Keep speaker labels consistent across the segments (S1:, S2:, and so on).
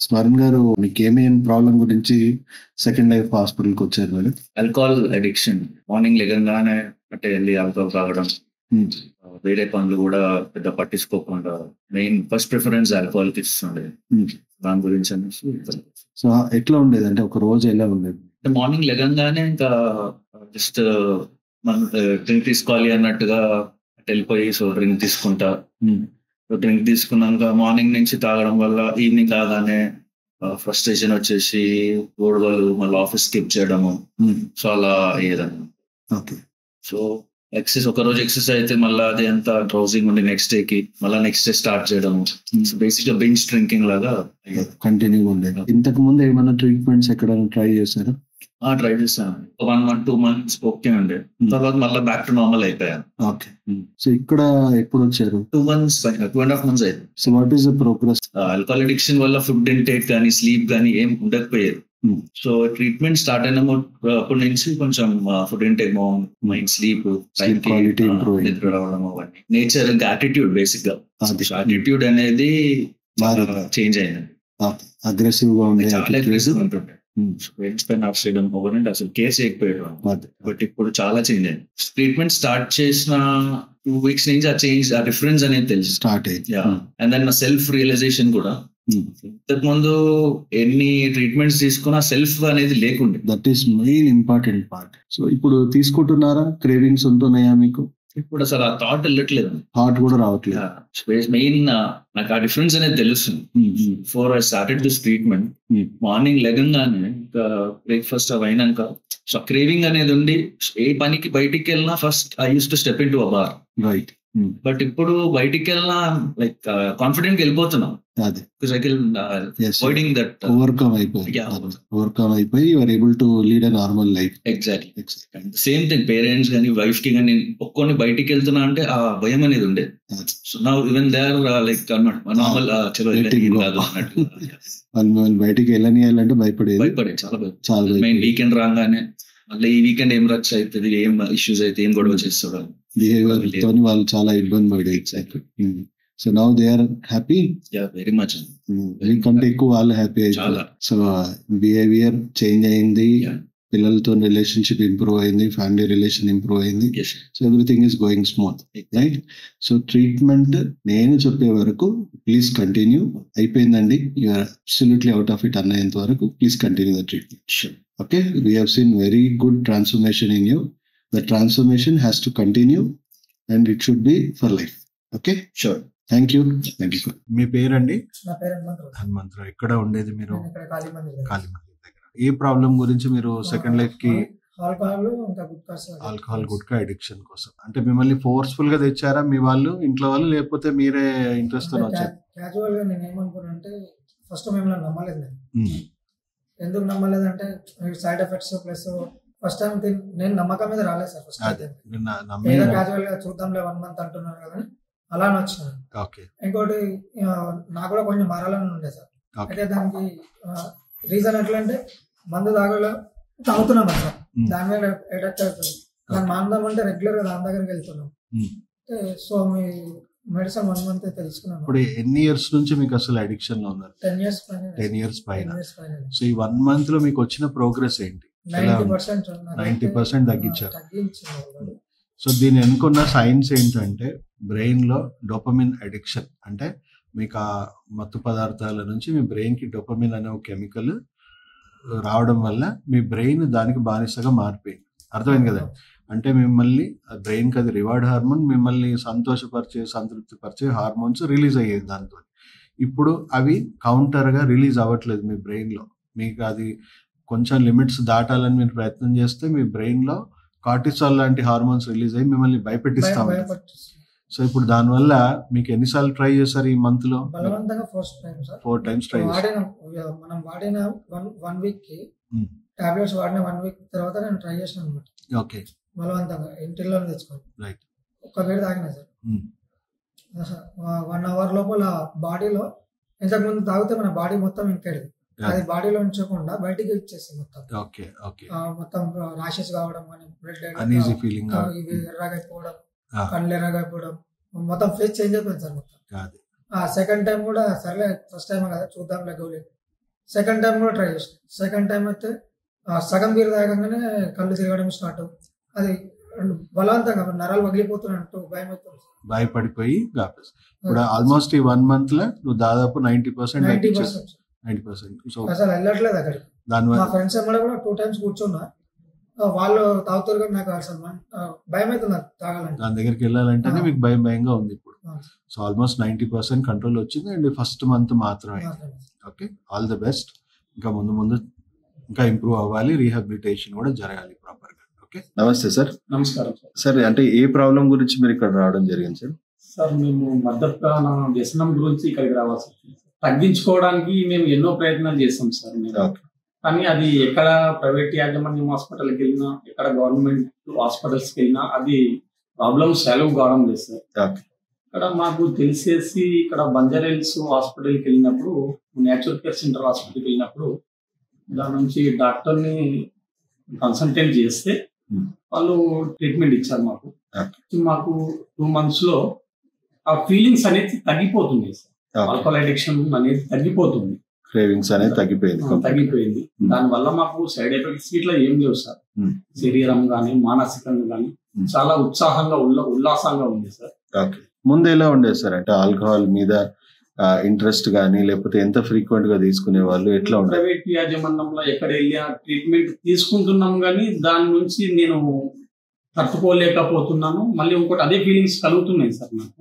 S1: స్మరణ్ గారు మీకేమేం ప్రాబ్లం గురించి second life హాస్పిటల్కి వచ్చారు మీరు?
S2: Alcohol addiction. మార్నింగ్ లెగంగానే అంటే వెళ్ళి ఆల్కహాల్ తాగడం,
S1: హ్మ్.
S2: వేరే పనులు కూడా పెద్ద పట్టించుకోకుండా మెయిన్ ఫస్ట్ ప్రిఫరెన్స్ ఆల్కహాల్కి ఇస్తుండే.
S1: హ్మ్.
S2: దాని గురించి అనేసి
S1: సో ఎట్లా ఉండేది? అంటే ఒక రోజు ఎలా ఉండేది?
S2: మార్నింగ్ లెగంగానే ఇంకా జస్ట్ మనం డ్రింక్ తీసుకోవాలి అన్నట్టుగా వెళ్ళిపోయి సో డ్రింక్ తీసుకుంటా.
S1: హ్మ్.
S2: డ్రింక్ తీసుకున్నాక మార్నింగ్ నుంచి తాగడం వల్ల ఈవినింగ్ కాగానే ఫ్రస్ట్రేషన్ వచ్చేసి గొడవలు, మళ్ళీ ఆఫీస్ స్కిప్ చేయడము.
S1: హ్మ్.
S2: సో అలా అయ్యేదన్నమాట.
S1: ఓకే.
S2: సో ఒక రోజు ఎక్సర్సైజ్ అయితే మళ్ళీ అది ఎంత డ్రౌజింగ్ ఉండి నెక్స్ట్ డేకి మళ్ళీ నెక్స్ట్ డే స్టార్ట్ చేయడము. బేసిక్ గా బెంచ్ డ్రింకింగ్ లాగా అయ్యేది.
S1: కంటిన్యూ ఉండేది. ఇంతకు ముందు ఏమైనా ట్రీట్మెంట్స్ ఎక్కడైనా ట్రై చేశారా?
S2: ట్రై చేశాను. 1 month 2 months ఓకే ఉండే. తర్వాత మళ్ళీ బ్యాక్ టు నార్మల్ అయిపోయాను.
S1: ఓకే. సో ఇక్కడ ఎప్పుడు వచ్చారు?
S2: 2 months 2.5 months అయింది.
S1: So what is the progress?
S2: Alcohol addiction వల్ల ఫుడ్ ఇంటేక్ కానీ స్లీప్ కానీ ఏం ఉండకపోయేది. సో ట్రీట్మెంట్ స్టార్ట్ అయిన అప్పటి నుంచి కొంచెం ఫుడ్ ఇంటేక్ బాగుంది, మైండ్ స్లీప్
S1: క్వాలిటీ ఇంప్రూవ్ అయింది.
S2: నిద్ర రావడం అవన్నీ. నేచర్ ఇంకా యాటిట్యూడ్ బేసిక్ గా యాటిట్యూడ్ అనేది చేంజ్ అయింది.
S1: అగ్రెసివ్ గా ఉండే
S2: చాలా అగ్రెసివ్ ఉంటుండే. ఫ్రెండ్స్ పైన ఆఫ్ చేయడం ఒకరంటే అసలు కేసు చేయకపోయాడు. బట్ ఇప్పుడు చాలా చేంజ్ అయింది. ట్రీట్మెంట్ స్టార్ట్ చేసిన 2 weeks నుంచి ఆ చేంజ్, ఆ డిఫరెన్స్ అనేది తెలుసు
S1: స్టార్ట్ అయింది.
S2: అండ్ దెన్ నా సెల్ఫ్ రియలైజేషన్ కూడా. ఇంతకు ముందు ఎన్ని ట్రీట్మెంట్స్ తీసుకున్నా సెల్ఫ్ అనేది లేకుండే.
S1: That is main important part. So ఇప్పుడు తీసుకుంటున్నారా? క్రేవింగ్స్ ఉంటున్నాయా మీకు?
S2: ఇప్పుడు అసలు ఆ థాట్ వెళ్ళట్లేదు,
S1: థాట్ కూడా రావట్లేదు.
S2: మెయిన్ నాకు ఆ డిఫరెన్స్ అనేది తెలుస్తుంది. For I started this treatment, morning లెగంగానే ఇంకా బ్రేక్ఫాస్ట్ అవి అయినాక సో క్రేవింగ్ అనేది ఉండి ఏ పనికి బయటికి వెళ్ళినా first I use to step in to a bar.
S1: Right.
S2: But ఇప్పుడు బయటికి వెళ్ళినా లైక్ కాన్ఫిడెంట్ వెళ్ళిపోతున్నాం.
S1: ఓవర్కమ్ అయిపోయి you are able to lead a normal life.
S2: Exactly same thing. Parents కానీ వైఫ్ కి కానీ ఒక్కొని బయటికి వెళ్తున్నా అంటే ఆ భయం అనేది ఉండే. So now even they are like normal చలో కాదు అన్నట్టు.
S1: వాళ్ళు బయటికి వెళ్ళనియాలంటే భయపడే చాలా
S2: మెయిన్ వీకెండ్ రాగానే మళ్ళీ ఈ వీకెండ్ ఏం రచ్చ అవుతుంది, ఏం ఇష్యూస్ అయితే, ఏం గొడవ చేస్తాడు,
S1: బిహేవియర్ తోని వాళ్ళు చాలా ఇబ్బంది పడే. So now they are happy.
S2: Very much.
S1: మీకంటే ఎక్కువ వాళ్ళు హ్యాపీ అయిపోయారు. సో బిహేవియర్ చేంజ్ అయింది, పిల్లలతో రిలేషన్షిప్ ఇంప్రూవ్ అయింది, ఫ్యామిలీ రిలేషన్ ఇంప్రూవ్ అయింది. So everything is going smooth, right? So treatment నేను చెప్పే వరకు ప్లీజ్ కంటిన్యూ. అయిపోయిందండి, you're absolutely out of it అన్నంత వరకు please continue the treatment. Okay, we have seen very good transformation in you. The transformation has to continue and it should be for life. Okay,
S2: sure.
S1: Thank you. మీ పేరండి?
S3: నా పేరు
S1: హనుమంతరావు. ఎక్కడ ఉండేది మీరు?
S3: ఇక్కడ కాళీమందిర్
S1: దగ్గర. ఏ ప్రాబ్లం గురించి మీరు సెకండ్ లైఫ్ కి?
S3: ఆల్కహాల్
S1: గుట్కా అడిక్షన్ కోసం. అంటే మిమ్మల్ని ఫోర్స్ఫుల్ గా తెచ్చారా మీ వాళ్ళు, ఇంట్లో వాళ్ళు, లేకపోతే మీరే ఇంట్రెస్ట్ తో వచ్చారు?
S3: క్యాజువల్ గా నేను ఏమనుకున్నా అంటే ఫస్ట్ మిమ్మల్ని నమ్మలేదు. ఎందుకు నమ్మలేదంటే side effects plus first time నేను నమ్మకం మీద రాలేదు సార్. ఫస్ట్ ఏదో క్యాజువల్ గా చూద్దాంలే 1 month అంటున్నారు కదా అలా వచ్చినాను. ఇంకోటి నాకు కూడా కొంచెం మారాలని ఉండే సార్. అయితే దానికి రీజన్ ఎట్లా అంటే మందు తాగుతున్నాను సార్, దాని మీద ఎడక్ట్ అవుతుంది. దాన్ని మాందాం అంటే రెగ్యులర్ గా దాని దగ్గరికి వెళ్తున్నాం. సో మీ మెడిసిన్ 1 month తెలుసుకున్నాను.
S1: ఇప్పుడు ఎన్ని ఇయర్స్ నుంచి మీకు అసలు అడిక్షన్ లో ఉన్నారు? 10 years పైన. సో ఈ 1 month లో మీకు వచ్చిన ప్రోగ్రెస్ ఏంటి? 90% తగ్గించారు. సో దీని వెనుకున్న సైన్స్ ఏంటంటే బ్రెయిన్ లో డోపమిన్ అడిక్షన్, అంటే మీకు ఆ మత్తు పదార్థాల నుంచి మీ బ్రెయిన్ కి డోపమిన్ అనే ఒక కెమికల్ రావడం వల్ల మీ బ్రెయిన్ దానికి బానిసగా మారిపోయింది. అర్థమైంది కదా? అంటే మిమ్మల్ని బ్రెయిన్కి అది రివార్డ్ హార్మోన్, మిమ్మల్ని సంతోషపరిచే సంతృప్తి పరిచే హార్మోన్స్ రిలీజ్ అయ్యేది దాంతో. ఇప్పుడు అవి కౌంటర్గా రిలీజ్ అవ్వట్లేదు మీ బ్రెయిన్లో. మీకు అది కొంచెం లిమిట్స్ దాటాలని మీరు ప్రయత్నం చేస్తే మీ బ్రెయిన్లో కార్టిసాల్ లాంటి హార్మోన్స్ రిలీజ్ అయ్యి మిమ్మల్ని భయపెట్టిస్తా ఉంటాయి. సో ఇప్పుడు దానివల్ల మీకు ఎన్నిసార్లు ట్రై చేశారు ఈ మంత్ లో? 4 times ట్రై చేశారు.
S3: మనం వాడిన 1 week కి టాబ్లెట్స్ వాడిన 1 week తర్వాత నేను ట్రై చేశాను అనమాట.
S1: ఓకే.
S3: బలవంతంగా ఇంటిలో తెచ్చుకోండి.
S1: రైట్.
S3: ఒక్క వేడి తాగినా సార్ 1 hour లోపల బాడీలో, ఇంతకు ముందు తాగితే మన బాడీ మొత్తం ఇంకేది, అది బాడీలో ఉంచకుండా బయటికి ఇచ్చేస్తుంది మొత్తం.
S1: ఓకే. ఓకే.
S3: మొత్తం ర్యాషెస్ కావడం కానీ,
S1: అన్ఈజీ ఫీలింగ్,
S3: ఇవి ఎర్రగైపోవడం, కళ్ళు ఎర్రగైపోవడం, మొత్తం ఫేస్ చేంజ్ అయిపోయింది సార్ మొత్తం. సెకండ్ టైం కూడా సర్లే ఫస్ట్ టైం కదా చూద్దాంలే గోలీ సెకండ్ టైం కూడా ట్రై చేసిన. సెకండ్ టైం అయితే సగం బీర్ తాగంగానే కళ్ళు తిరగడం స్టార్ట్. అది బలవంతంగా నరాలు పగిలిపోతున్నట్టు భయం అవుతుంది.
S1: భయపడిపోయి ఇప్పుడు ఆల్మోస్ట్ ఈ 1 month లో నువ్వు దాదాపు 90% 90%. సో
S3: అసలు వెళ్ళట్లేదు అక్కడికి. మా ఫ్రెండ్స్ అమ్మడ కూడా 2 times కూర్చున్నా, వాళ్ళు తాగుతారు కానీ నాకు అసలు భయం అవుతుంది తాగాలంటే.
S1: దాని దగ్గరికి వెళ్ళాలంటేనే మీకు భయంగా ఉంది ఇప్పుడు. సో ఆల్మోస్ట్ 90% కంట్రోల్ వచ్చింది అండ్ ఫస్ట్ మంత్ మాత్రమే. Okay, all the best. ఇంకా ముందు ఇంకా ఇంప్రూవ్ అవ్వాలి, రీహాబిలిటేషన్ కూడా జరగాలి ప్రాపర్ గా. ఓకే, నమస్తే సార్.
S4: నమస్కారం సార్.
S1: సార్ అంటే ఏ ప్రాబ్లం గురించి మీరు ఇక్కడ రావడం జరిగింది సార్?
S4: సార్ మేము మద్యపాన వ్యసనం గురించి ఇక్కడికి రావాల్సి వచ్చింది. తగ్గించుకోవడానికి మేము ఎన్నో ప్రయత్నాలు చేస్తాం సార్. కానీ అది ఎక్కడ ప్రైవేట్ యాజమాన్యం హాస్పిటల్కి వెళ్ళినా, ఎక్కడ గవర్నమెంట్ హాస్పిటల్స్కి వెళ్ళినా అది ప్రాబ్లమ్ సాల్వ్ కావడం లేదు సార్. ఇక్కడ మాకు తెలిసేసి ఇక్కడ బంజారాహిల్స్ హాస్పిటల్కి వెళ్ళినప్పుడు, నేచురల్ కేర్ సెంటర్ హాస్పిటల్కి వెళ్ళినప్పుడు దాని నుంచి డాక్టర్ని కన్సల్టేట్ చేస్తే వాళ్ళు ట్రీట్మెంట్ ఇచ్చారు మాకు. 2 months లో ఆ ఫీలింగ్స్ అనేది తగ్గిపోతుంది సార్. ఆల్కహాల్ అడిక్షన్ అనేది తగ్గిపోతుంది,
S1: క్రేవింగ్స్ అనేది
S4: తగ్గిపోయింది. దానివల్ల మాకు సైడ్ ఎఫెక్ట్స్ ఇట్లా ఏం లేవు సార్. శరీరం గానీ మానసికంగా గానీ చాలా ఉత్సాహంగా ఉల్లాసంగా ఉంది సార్.
S1: ముందు ఎలా ఉండేది సార్? అంటే ఆల్కహాల్ మీద ఇంట్రెస్ట్ గానీ లేకపోతే ఎంత ఫ్రీక్వెంట్ గా తీసుకునే వాళ్ళు, ఎట్లా ఉండే?
S4: ప్రైవేట్ యాజమాన్యంలో ఎక్కడ వెళ్ళి ట్రీట్మెంట్ తీసుకుంటున్నాం కానీ దాని నుంచి నేను తట్టుకోలేకపోతున్నాను. మళ్ళీ ఇంకోటి అదే ఫీలింగ్స్ కలుగుతున్నాయి సార్ నాకు.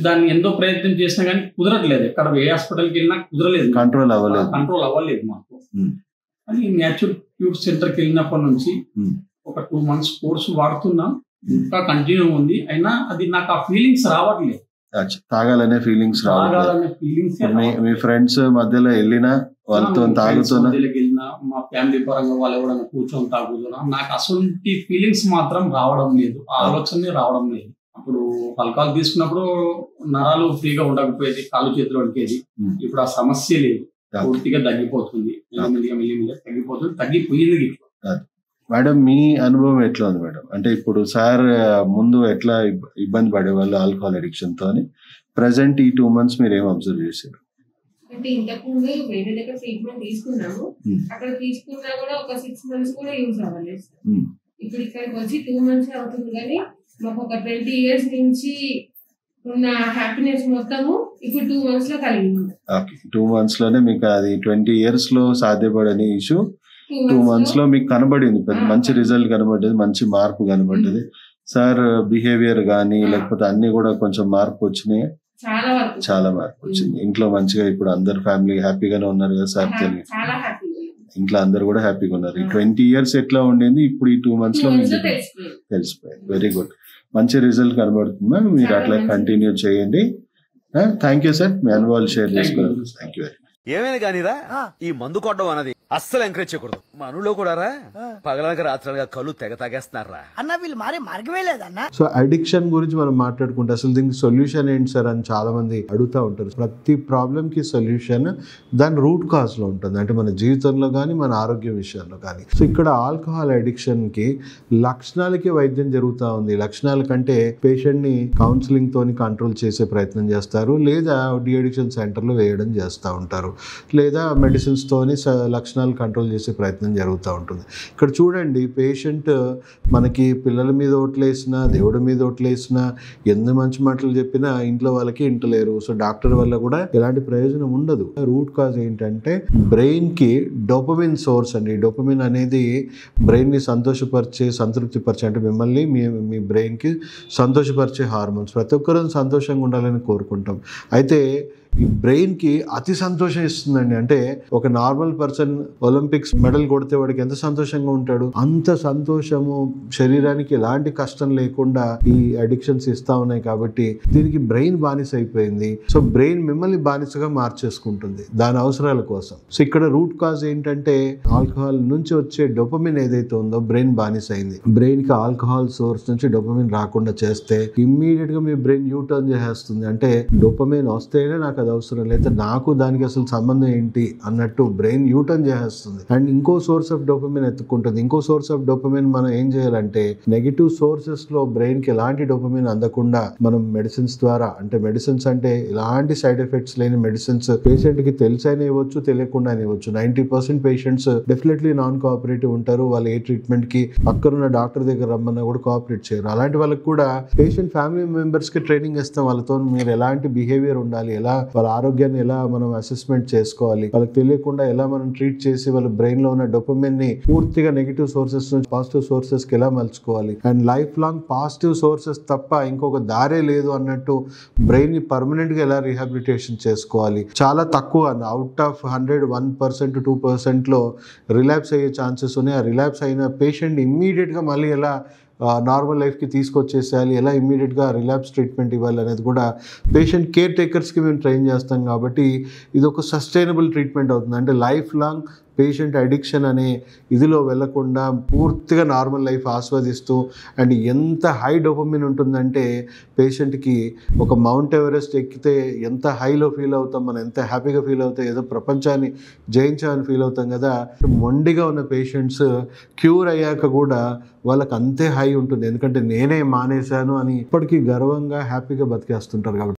S4: దాన్ని ఎంతో ప్రయత్నం చేసినా కానీ కుదరట్లేదు. ఎక్కడ ఏ హాస్పిటల్కి వెళ్ళినా కుదరలేదు, కంట్రోల్ అవ్వలేదు మాకు. అని నేచురల్ క్యూర్ సెంటర్కి వెళ్ళినప్పటి నుంచి ఒక 2 months కోర్సు వాడుతున్నా, ఇంకా కంటిన్యూ ఉంది. అయినా అది నాకు ఆ ఫీలింగ్స్ రావట్లేదు.
S1: తాగాలనే ఫీలింగ్స్ మీ ఫ్రెండ్స్ మధ్యలో వెళ్ళినా వాళ్ళతో తాగుతున్నా,
S4: వెళ్ళినా మా ఫ్యామిలీ పరంగా వాళ్ళు ఎవరైనా కూర్చొని తాగుతున్నా నాకు అసలు ఫీలింగ్స్ మాత్రం రావడం లేదు, ఆలోచన రావడం లేదు. అప్పుడు ఆల్కహాల్ తీసుకున్నప్పుడు నరాలు ఫ్రీగా ఉండకపోయేది, కాలు చేతులు వడికేది. ఇప్పుడు ఆ సమస్య లేదు, పూర్తిగా తగ్గిపోతుంది, మెల్లిమెల్లిగా తగ్గిపోతుంది, తగ్గిపోయింది.
S1: మేడం మీ అనుభవం ఎట్లా ఉంది మేడం? అంటే ఇప్పుడు సార్ ముందు ఎట్లా ఇబ్బంది పడేవాళ్ళు ఆల్కహాల్ అడిక్షన్ తో, ప్రెసెంట్ ఈ 2 months మీరు ఏం అబ్జర్వ్ చేశారు?
S5: అంటే ఇంతకుముందు వేరే దగ్గర ట్రీట్మెంట్ తీసుకున్నాము, అక్కడ తీసుకున్నా కూడా ఒక 6 months కూడా యూజ్ అవ్వలేదు. ఇప్పుడు ఇక్కడికి వచ్చి 2 months అవుతుంది, కానీ మాకు ఒక 20 years నుంచి ఉన్న హ్యాపీనెస్ మొత్తము ఇప్పుడు 2 months లో కలిగింది.
S1: 2 months లోనే మీకు అది 20 years లో సాధ్యపడని ఇష్యూ 2 months లో మీకు కనబడింది, మంచి రిజల్ట్ కనబడ్డది, మంచి మార్పు కనబడ్డది. సార్ బిహేవియర్ గానీ లేకపోతే అన్ని కూడా కొంచెం మార్పు వచ్చినాయి, చాలా మార్పు వచ్చింది. ఇంట్లో మంచిగా ఇప్పుడు అందరు ఫ్యామిలీ హ్యాపీగానే ఉన్నారు కదా సార్? తెలియదు, ఇంట్లో అందరు కూడా హ్యాపీగా ఉన్నారు. ఈ 20 years ఎట్లా ఉండింది ఇప్పుడు ఈ 2 months లో తెలిసిపోయింది. వెరీ గుడ్, మంచి రిజల్ట్ కనబడుతుంది మ్యామ్. మీరు అట్లా కంటిన్యూ చేయండి. థ్యాంక్ యూ సార్, మీ అనుభవాలు షేర్ చేసుకున్నారు. Thank you very much.
S6: ఏమైనా కానీరా, ఈ మందు కొట్టడం అనేది అస్సలు ఎంకరేజ్ చేయకూడదు. మనలో కూడా రా పగలనక రాత్రులుగా కళ్ళు తెగ తాగేస్తున్నారా
S7: అన్న, వీళ్ళు మారే మార్గమే లేదన్న.
S1: సో అడిక్షన్ గురించి మనం మాట్లాడుకుంటే అసలు దీనికి సొల్యూషన్ ఏంటి సార్ అని చాలా మంది అడుగుతూ ఉంటారు. ప్రతి ప్రాబ్లం కి సొల్యూషన్ దాని రూట్ కాజ్ లో ఉంటుంది, అంటే మన జీవితంలో కానీ మన ఆరోగ్య విషయంలో కానీ. సో ఇక్కడ ఆల్కహాల్ అడిక్షన్ కి లక్షణాలకి వైద్యం జరుగుతూ ఉంది. లక్షణాల కంటే పేషెంట్ ని కౌన్సిలింగ్ తోని కంట్రోల్ చేసే ప్రయత్నం చేస్తారు, లేదా డి అడిక్షన్ సెంటర్ లో వేయడం చేస్తూ ఉంటారు, లేదా మెడిసిన్స్ తోని లక్షణాలు కంట్రోల్ చేసే ప్రయత్నం జరుగుతూ ఉంటుంది. ఇక్కడ చూడండి, పేషెంట్ మనకి పిల్లల మీద ఓట్లేసినా, దేవుడి మీద ఓట్లేసినా, ఎన్ని మంచి మాటలు చెప్పినా ఇంట్లో వాళ్ళకి ఇంటలేరు. సో డాక్టర్ వల్ల కూడా ఎలాంటి ప్రయోజనం ఉండదు. రూట్ కాజ్ ఏంటంటే బ్రెయిన్ కి డోపమిన్ సోర్స్ అండి. డోపమిన్ అనేది బ్రెయిన్ ని సంతోషపరిచే, సంతృప్తిపరిచే, అంటే మిమ్మల్ని మీ బ్రెయిన్ కి సంతోషపరిచే హార్మోన్స్. ప్రతి ఒక్కరూ సంతోషంగా ఉండాలని కోరుకుంటాం. అయితే ఈ బ్రెయిన్ కి అతి సంతోషం ఇస్తుందండి. అంటే ఒక నార్మల్ పర్సన్ ఒలింపిక్స్ మెడల్ కొడితే వాడికి ఎంత సంతోషంగా ఉంటాడు, అంత సంతోషము శరీరానికి ఎలాంటి కష్టం లేకుండా ఈ అడిక్షన్స్ ఇస్తా ఉన్నాయి. కాబట్టి దీనికి బ్రెయిన్ బానిస అయిపోయింది. సో బ్రెయిన్ మిమ్మల్ని బానిసగా మార్చేసుకుంటుంది దాని అవసరాల కోసం. సో ఇక్కడ రూట్ కాజ్ ఏంటంటే ఆల్కహాల్ నుంచి వచ్చే డోపమిన్ ఏదైతే ఉందో బ్రెయిన్ బానిస అయింది. బ్రెయిన్ కి ఆల్కహాల్ సోర్స్ నుంచి డోపమిన్ రాకుండా చేస్తే ఇమ్మీడియట్ గా మీ బ్రెయిన్ యూటర్న్ చేసేస్తుంది. అంటే డోపమిన్ వస్తేనే నాకు అది అవసరం లేదా, నాకు దానికి అసలు సంబంధం ఏంటి అన్నట్టు బ్రెయిన్ యూటర్న్ చేసేస్తుంది అండ్ ఇంకో సోర్స్ ఆఫ్ డోపమైన్ ఎత్తుకుంటుంది. ఇంకో సోర్స్ ఆఫ్ డోపమైన్ మనం ఏం చేయాలంటే నెగిటివ్ సోర్సెస్ లో బ్రెయిన్ కి ఎలాంటి డోపమైన్ అందకుండా మనం మెడిసిన్స్ ద్వారా, అంటే మెడిసిన్స్ అంటే ఎలాంటి సైడ్ ఎఫెక్ట్స్ లేని మెడిసిన్స్ పేషెంట్ కి తెలిసైనా ఇవ్వచ్చు, తెలియకుండా ఇవ్వచ్చు. 90% పేషెంట్స్ డెఫినెట్లీ నాన్ కోఆపరేటివ్ ఉంటారు. వాళ్ళు ఏ ట్రీట్మెంట్ కి పక్కనున్న డాక్టర్ దగ్గర రమ్మన్నా కూడా కోఆపరేట్ చేయరు. అలాంటి వాళ్ళకి కూడా పేషెంట్ ఫ్యామిలీ మెంబర్స్ కి ట్రైనింగ్ ఇస్తాం. వాళ్ళతో మీరు ఎలాంటి బిహేవియర్ ఉండాలి, ఎలా వాళ్ళ ఆరోగ్యాన్ని ఎలా మనం అసెస్మెంట్ చేసుకోవాలి, వాళ్ళకి తెలియకుండా ఎలా మనం ట్రీట్ చేసి వాళ్ళ బ్రెయిన్ లో ఉన్న డోపమైన్ ని పూర్తిగా నెగిటివ్ సోర్సెస్ నుంచి పాజిటివ్ సోర్సెస్ కి ఎలా మలుచుకోవాలి and life long positive sources తప్ప ఇంకొక దారే లేదు అన్నట్టు బ్రెయిన్ ని పర్మనెంట్ గా ఎలా రీహాబిలిటేషన్ చేసుకోవాలి. చాలా తక్కువ, అవుట్ ఆఫ్ 100 1% 2% లో రిలాప్స్ అయ్యే ఛాన్సెస్ ఉన్నాయి. ఆ రిలాప్స్ అయిన పేషెంట్ ఇమ్మీడియట్ గా మళ్ళీ ఎలా నార్మల్ లైఫ్కి తీసుకొచ్చేసేయాలి, ఎలా ఇమ్మీడియట్గా రిలాప్స్ ట్రీట్మెంట్ ఇవ్వాలి అనేది కూడా పేషెంట్ కేర్ టేకర్స్కి మేము ట్రైన్ చేస్తాం. కాబట్టి ఇది ఒక సస్టైనబుల్ ట్రీట్మెంట్ అవుతుంది. అంటే లైఫ్ లాంగ్ పేషెంట్ అడిక్షన్ అనే ఇదిలో వెళ్లకుండా పూర్తిగా నార్మల్ లైఫ్ ఆస్వాదిస్తూ అండ్ ఎంత హై డోపమైన్ ఉంటుందంటే పేషెంట్కి ఒక మౌంట్ ఎవరెస్ట్ ఎక్కితే ఎంత హైలో ఫీల్ అవుతాం, మనం ఎంత హ్యాపీగా ఫీల్ అవుతాం, ఏదో ప్రపంచాన్ని జయించామని ఫీల్ అవుతాం కదా. మొండిగా ఉన్న పేషెంట్స్ క్యూర్ అయ్యాక కూడా వాళ్ళకి అంతే హై ఉంటుంది. ఎందుకంటే నేనే మానేశాను అని ఇప్పటికీ గర్వంగా హ్యాపీగా బతికేస్తుంటారు కాబట్టి.